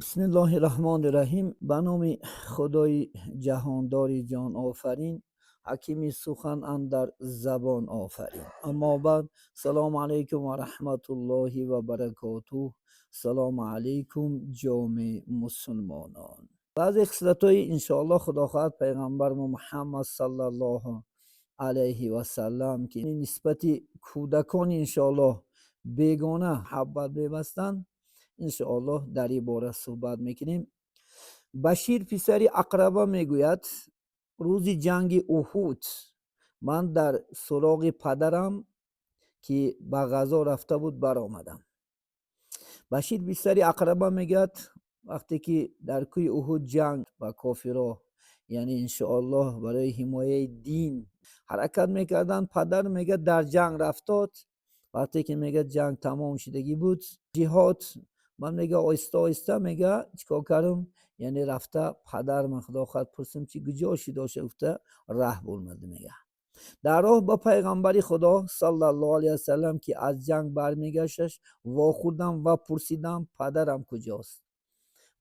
بسم الله الرحمن الرحیم. به نام خدای جهاندار جان آفرین، حکیم سخن اندر زبان آفرین. اما بعد، سلام علیکم و رحمت الله و برکاته. سلام علیکم جامع مسلمانان. بعض خصلت های انشاءالله خدا خواهد پیغمبر محمد صلی الله علیه و سلم که نسبت کودکان انشاءالله بیگانه محبت ببستند، انشاءالله در این باره صحبت میکنیم. بشیر پسر اقربه میگوید روز جنگ احد من در سراغ پدرم که به غزا رفته بود برآمدم. بشیر پسر اقربه میگوید وقتی که در کوی احد جنگ با کافرها، یعنی انشاءالله برای حمایه دین حرکت میکردن، پدر میگه در جنگ رفتاد. وقتی که میگه جنگ تمام شدگی بود، جهاد، من میگه آیسته آیسته میگه چیکار کردم، یعنی رفته پدر من خدا خواهد پرسیم چی گجاشی داشته افته ره برمده. میگه در راه با پیغمبر خدا صلی الله علیه وسلم که از جنگ برمیگشتش واخوردم و پرسیدم پدرم کجاست.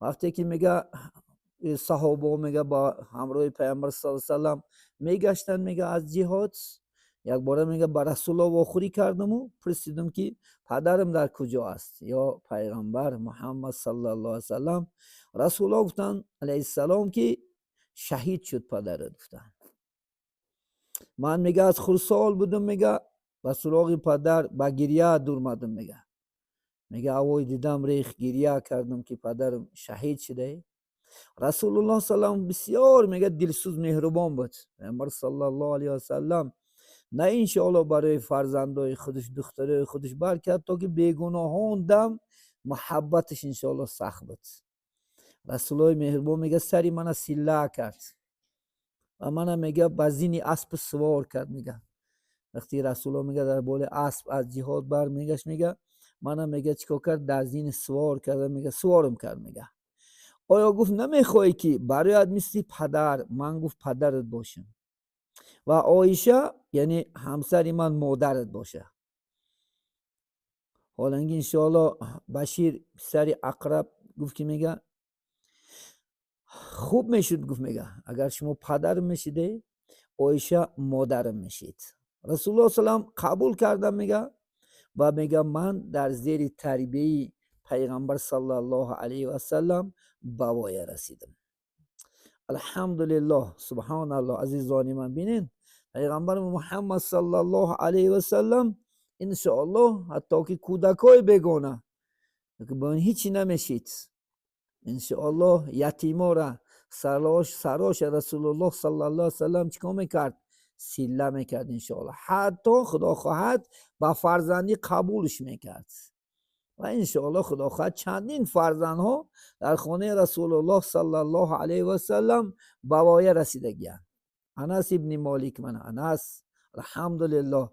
وقتی که میگه صحابه میگه با همراه پیامبر صلی الله علیه وسلم میگشتن، میگه از جهاد یک باره میگه با رسول الله واخوری کردم و پرسیدم که پدرم در کجا است یا پیغمبر محمد صلی الله علیه وسلم. رسول الله گفتن علیه السلام که شهید شد پدرت. گفتن من میگه از خرسال بودم، میگه و سراغ پدر با گریه دور مدم. میگه اوای دیدم ریخ گریه کردم که پدرم شهید شده. رسول الله صلی الله علیه و بسیار میگه دلسوز مهربان بود. پیامبر صلی الله علیه و سلم نه انشاءالله برای فرزندای خودش دخترای خودش برکت تا که بیگناهان دم محبتش انشاءالله سخت بود. رسول الله مهربان میگه سری من سیله کرد و من میگه بزینی اسب سوار کرد. میگه وقتی رسول الله میگه در بول اسب از جهاد بر میگشت، میگه من میگه چیکار کرد، در زین سوار کرد. میگه سوارم کرد. میگه آیا گفت نمیخوای که برایت مثل پدر، من گفت پدرت باشم و عایشه یعنی همسری من مادرت باشه. حالا انشاءالله بشیر پسر اقرب گفت که میگه خوب میشد، گفت میگه اگر شما پدر میشیده عایشه مادرم میشید. رسول الله صلی الله علیه و قبول کردم. میگه و میگه من در زیر تربیه پیغمبر صلی الله علیه و سلم بوای رسیدم. الحمدلله، سبحان الله. عزیزانی من بینین پیغمبر محمد صلی الله علیه و سلم انشاءالله حتی که کودکای بگونه که با این هیچی نمیشید، انشاءالله یتیما را سراش رسول الله صلی الله علیه و سلم چیکار میکرد، سیله میکرد. انشاءالله حتی خدا خواهد با فرزندی قبولش میکرد و انشاءالله خدا خواهد چندین فرزندها در خانه رسول الله صلی الله علیه و سلم بوایه رسیدگی. انس ابن مالک، من انس الحمدلله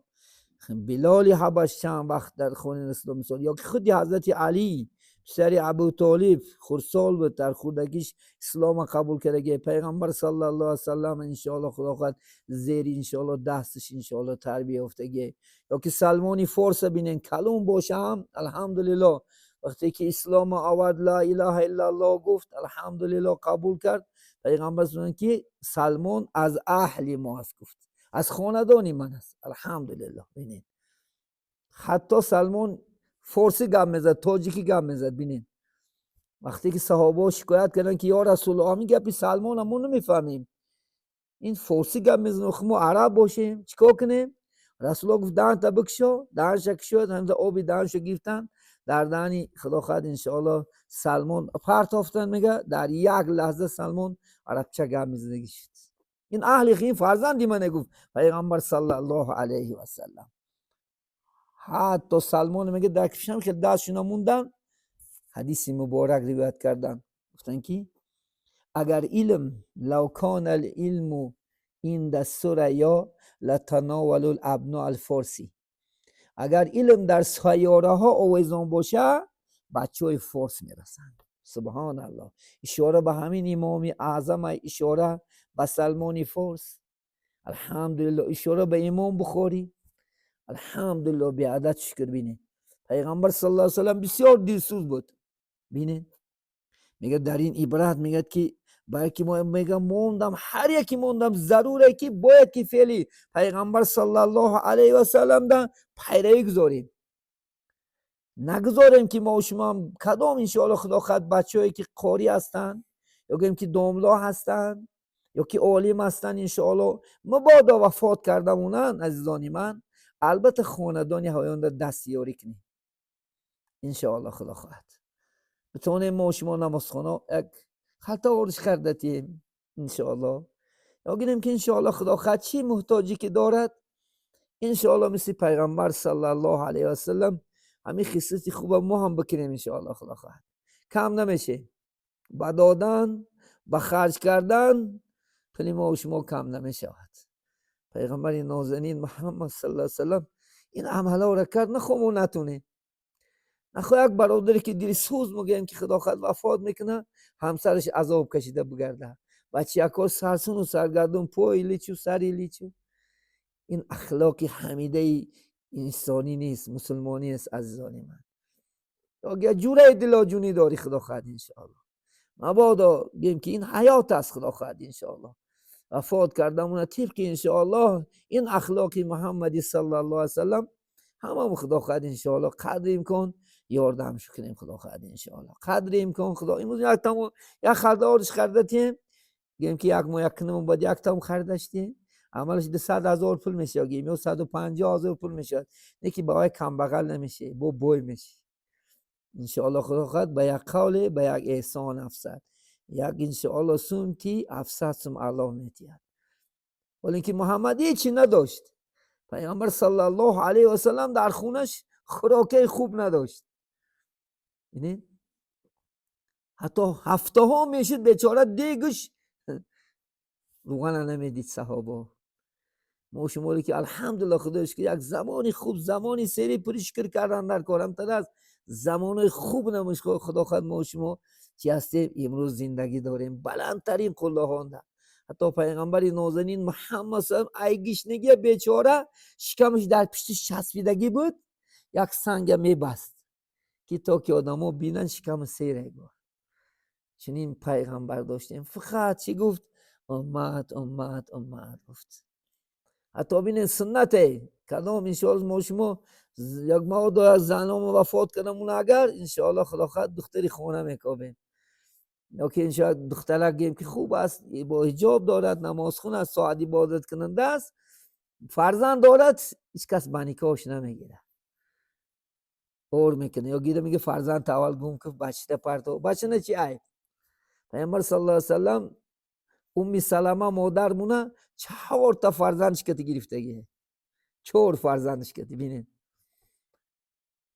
بلال حبش چند وقت در خانه رسول الله مثال، یا که خودی حضرت علی پسر ابو طالب خرسال بود، در خودکیش اسلام قبول کرده. پیغمبر صلی الله علیه و سلم انشاءالله خدا خواهد زیر انشاءالله دستش انشاءالله تربیه افتگی. یا که سلمانی فارس بینن کلون باشم الحمدلله وقتی که اسلام آورد لا اله الا الله گفت الحمدلله قبول کرد. پیغمبر صلی که سلمان از اهل ما است، گفت از خاندانی من است. الحمدلله. ببینید حتی سلمان فارسی گپ میزد، تاجیکی گپ میزد. ببینید وقتی که صحابه شکایت کردن که یا رسول الله میگه سلمان ما نمیفهمیم، این فارسی گپ میزنه، ما عرب باشیم چیکار کنیم؟ رسول الله گفت دهن تا بکشو. دهنش کشید، همز آبی دهنشو گرفتن در دهنی خدا خواهد انشاءالله سلمان پرتافتن. میگه در یک لحظه سلمان عربچه گپ میزنه شد. این اهل خیم فرزندی منه، گفت پیغمبر صلی الله علیه و سلم. حتی سلمان میگه در کشم که دستشون موندن، حدیث مبارک روایت کردن، گفتن که اگر علم لو کان العلم عند الثریا لتناول الابناء الفارسی، اگر علم در سیاره ها آویزان باشه بچه های فارس میرسن. سبحان الله. اشاره به همین امام اعظم، اشاره به سلمان فارس، الحمدلله اشاره به امام بخاری، الحمدلله. به عدد شکر. بینید پیغمبر صلی الله علیه و سلم بسیار دلسوز بود. بینید میگه در این عبرت میگه که برای که ما میگه موندم، هر یکی موندم ضروره که باید که فعلی پیغمبر صلی الله علیه و سلم دا پیروی گذاریم، نگذاریم که ما و شما هم کدام انشاءالله خدا خد بچه‌ای که قاری هستن یا که داملا هستن یا که عالم هستن انشاءالله مبادا وفات کردمونن عزیزانی من، البته خاندانی هایان دستیاری کنیم انشاءالله خدا خواهد بتونه ما و شما نمازخانه یک خطا ورش کردتیم انشاءالله، یا گیریم که انشاءالله خدا خواهد چی محتاجی که دارد انشاءالله مثل پیغمبر صلی الله علیه و سلم همین خصلت خوب ما هم بکنیم انشاءالله خدا خواهد، کم نمیشه با دادن با خرج کردن خیلی ما و شما کم نمیشود. پیغمبر نازنین محمد صلی الله علیه و سلم این عملا را کرد، نخوام نتونه، نخواه یک برادری که دل سوز میگیم که خدا خواهد وفات میکنه همسرش عذاب کشیده بگرده، بچه یکار سرسون و سرگردون پای لیچو سری لیچو، این اخلاقی حمیده انسانی نیست، مسلمانی است عزیزانی من. اگر جوره دلاجونی داری خدا خواهد انشاءالله مبادا بگیم که این حیات است خدا خواهد انشاءالله وفات کردمونه طبق انشاءالله این اخلاقی محمدی صلی الله علیه وسلم همه خدا خواهد انشاءالله قدر امکان یاردمش کنیم خدا خواهد انشاءالله قدر امکان خدا امروز یک خردارش خردتیم گیم که یک ما یک کنم باید یک تام خردشتیم عملش 200,000 پول میشه گیم یا 150,000 پول میشه، یکی با کم بغل نمیشه با بوی میشه انشاءالله خدا خواهد به یک قول به یک احسان افسد یک انشاءالله سمتی افسد سم الله میتید، ولی اینکه محمد هیچی نداشت، پیامبر صلی الله علیه و سلم در خونش خوراک خوب نداشت، یعنی حتی هفته ها میشد بیچاره دیگش روغن نمیدید صحابه. ما شما که الحمدلله خداش که یک زمانی خوب زمانی سری پریشکر کردن در کارم تر از زمان خوب نموش خدا خواهد ما شما چی هستیم امروز زندگی داریم بلندترین قله هانده. حتی پیغمبر نازنین محمد صلی الله علیه و گشنگی بیچاره شکمش در پشتش چسبیدگی بود، یک سنگ میبست که تا که آدمو بینن شکم سیره گفت. چنین پیغمبر داشتیم، فقط چی گفت؟ امت امت امت گفت. حتی بین سنته کدام انشاءالله ما شما یک ما دو از زنام وفات کنمون اگر انشاءالله خدا خواهد دختری خونه میکابیم یا که انشاءالله دخترک گیم که خوب است با حجاب دارد نماز خون است ساعت عبادت کننده است فرزند دارد هیچ کس بنیکاش نمیگیره اور میکنه یا گیره میگه فرزند اول گم که بچه پرتو بچه نه چی عیب. پیامبر صلی الله علیه و سلم امی سلمه مادرمونه 4 تا فرزندش کتی گرفتگیه 4 فرزندش کتی بینید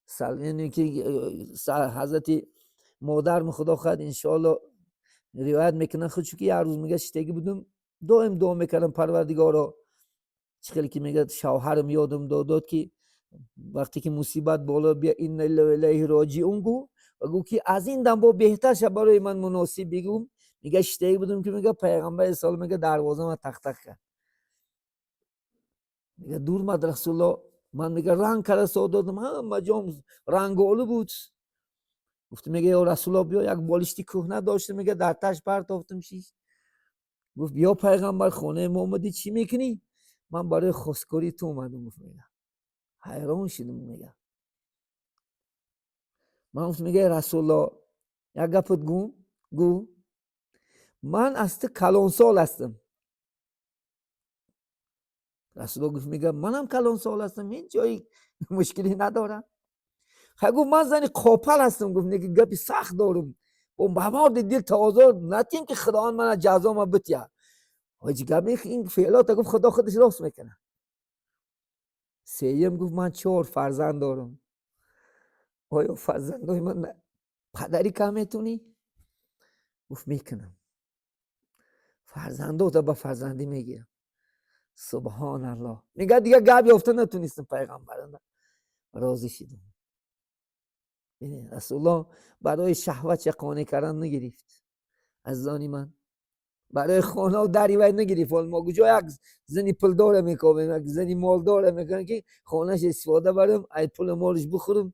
سلمه که حضرت مادر خدا خواهد انشاءالله روایت میکنن خودشو که یه روز میگه شتگی بودم دائم دعا میکردم پروردگارا چخیلی که میگه شوهرم یادم داد که وقتی که مصیبت بالا بیا این الیه راجعون گو و گو که از این دم با بهتر شد برای من مناسب بگم میگه شتگی بودم که میگه پیغمبر سال میگه دروازه من تق تق کرد میگه دور مد رسول الله من میگه رنگ کرده سو دادم همه جام رنگ آلو بود گفت میگه یا رسول الله بیا یک بالشتی کهنه داشته میگه در تش پرتافتم شیش گفت بیا پیغمبر خانه محمدی چی میکنی؟ من برای خواستگاری تو اومدم گفت میگه حیران شدم میگه من گفت میگه رسول الله یک گپت گو من از تو کلان سال هستم رسول الله گفت میگه منم کلان سال هستم این جایی مشکلی ندارم خب من زنی قاپل هستم گفت میگه گپی سخت دارم اون بابا دل تازه نتیم که خدا من جزا ما بتیا حاجی گفت این فعلات گفت خدا خودش راست میکنه. سیم گفت من 4 فرزند دارم آیا فرزندای من پدری کمتونی؟ گفت میکنم فرزندو تا با فرزندی میگیرم سبحان الله میگه دیگه گپ یافته نتونستم پیغمبران راضی شدم. رسول الله برای شهوت چقانه کردن نگرفت عزیزانی من برای خانه و دری وید نگرفت ما کجا یک زنی پول داره میکنم یک زنی مال داره میکنم که خانهش استفاده برم ای پول مالش بخورم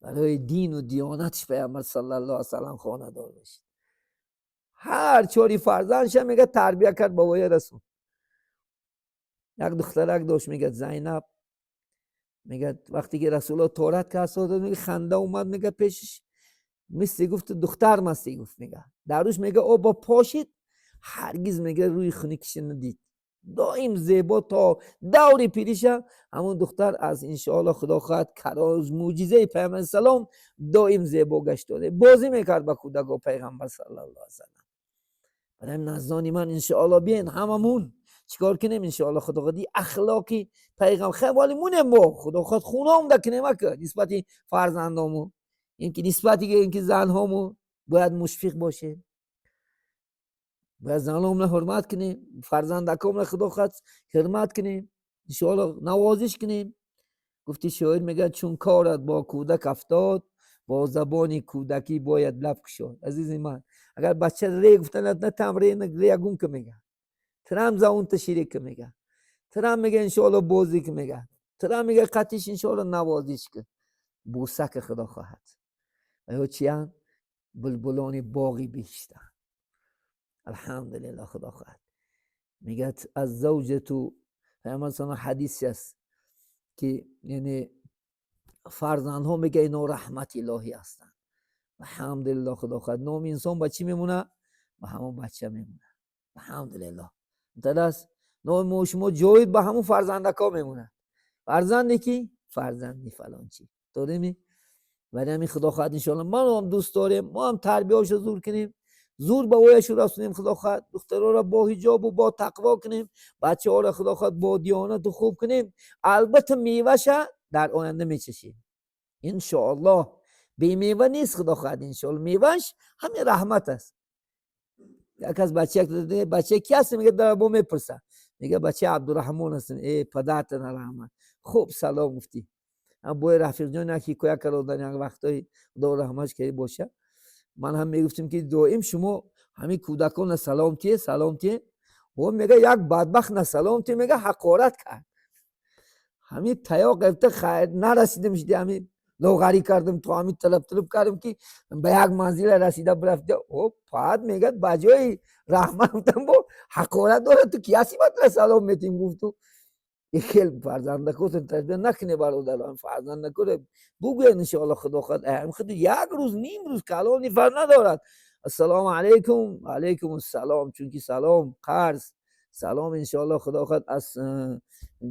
برای دین و دیانتش پیامبر صلی الله علیه و سلم خانه دار بشید. هر چوری فرزندش میگه تربیت کرد بابای رسول. یک دخترک داشت میگه زینب، میگه وقتی که رسول الله تورات که اساس میگه خنده اومد میگه پیشش، مثل گفت دختر مستی گفت، میگه دروش میگه او با پاشید هرگز میگه روی خونیکش ندید، دائم زیبا تا دوری پیریشه. همون دختر از انشاءالله خدا خواهد کراز معجزه پیامبر سلام دائم زیبا گشت داده، بازی میکرد با کودک و پیغمبر صلی الله علیه و سلم. برای نزدانی من انشاءالله بیاین هممون چیکار کنیم انشاءالله خدا خواهد اخلاقی پیغمبر خیلی مونه ما خدا خواهد خونه‌ام دکنیم که نسبتی فرزندامون، اینکه نسبتی که اینکه زنهامون باید مشفق باشه، باید زنهامون حرمت کنیم، فرزندکامون خدا خواهد حرمت کنیم، انشاءالله نوازش کنیم. گفتی شاعر میگه چون کارت با کودک افتاد، با زبان کودکی باید لب کشاد. عزیزی من اگر بچه ری گفتن نه تمرین ری گون که میگه ترام زاون تشریک که میگه ترام میگه انشاءالله بازی که میگه ترام میگه قطیش انشاءالله نوازش که بوسه که خدا خواهد. ایو چیان بلبلان باقی بیشتر الحمدلله خدا خواهد. میگه از زوج تو مثلا حدیثی است که یعنی فرزند ها میگه اینا رحمت الهی هستن. الحمدلله خدا خواهد. نام انسان با چی میمونه؟ با همون بچه میمونه. الحمدلله. درست نام شما جاید با همون فرزندکا میمونه. فرزندی کی؟ فرزندی فلان چی. داریم؟ ولی همین خدا خواهد انشاءالله ما هم دوست داریم، ما هم تربیه‌اش زور کنیم، زور به اویش رسونیم خدا خواهد، دخترها را با حجاب و با تقوا کنیم، بچه ها را خدا خواهد با دیانت خوب کنیم. البته میوه‌ش در آینده میچشیم ان شاء الله. بی میوه نیست خدا خواهد ان شاء الله، میوهش همین رحمت است. یک از بچه کی هست میگه در با میپرسه، میگه بچه عبدالرحمن هستم. ای پدرت رحمت. خوب سلام گفتی. هم بوی رفیق جان یکی کویا کردن یک وقتای خدا رحمتش کنه باشه. من هم میگفتم که دائم شما همین کودکان سلامتی سلامتی، و میگه یک بدبخت نه سلامتی میگه حقارت کرد. همین تیا گرفته خیر نرسیدم شده، همین لاغری کردم تو همین طلب کردم که به یک منزل رسیده برفته. او پاد میگه بجای رحمت بودم با حقارت داره تو کیاسی باید سلام میتیم گفتو. خیلی فرزندکاتون تربیت نکنه برادران، فرزندکات بگوین انشاءالله خدا خواهد خود یک روز نیم روز کلام فرق ندارد. السلام علیکم علیکم السلام، چون که سلام قرض سلام انشاءالله خدا خواهد. از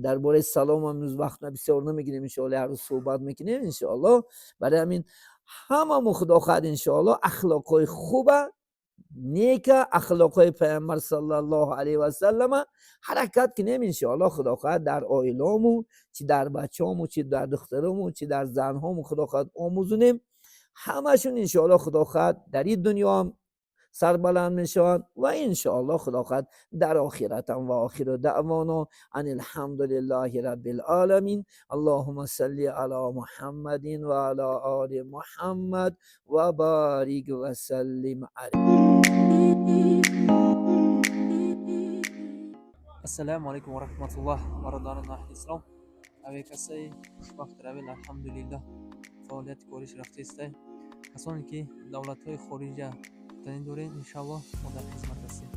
درباره سلام هم روز وقت بسیار نمیگیریم انشاءالله، هر روز صحبت میکنیم انشاءالله. برای همین همه خدا خواهد انشاءالله اخلاقای خوبه نیک اخلاقای پیامبر صلی الله علیه و سلم حرکت کنیم انشاءالله خدا خواهد. در عائله‌مون چی در بچه‌مون چی در دخترمون چی در زنهامون خدا خواهد آموزونیم، همشون انشاءالله خدا خواهد در این دنیا هم سربلند میشوند و انشاءالله خدا خواهد در آخرت هم. و آخر دعوانا ان الحمد لله رب العالمین. اللهم صل علی محمد و علی آل محمد و بارک و سلم علیه. السلام عليكم ورحمة الله برادران أهل الإسلام. أبي كسي وقت رابل الحمد لله فعالیت کاریش رفته است. کسانی که دولت‌های خارجی تنین دارین ان شاء الله ما در خدمت هستیم.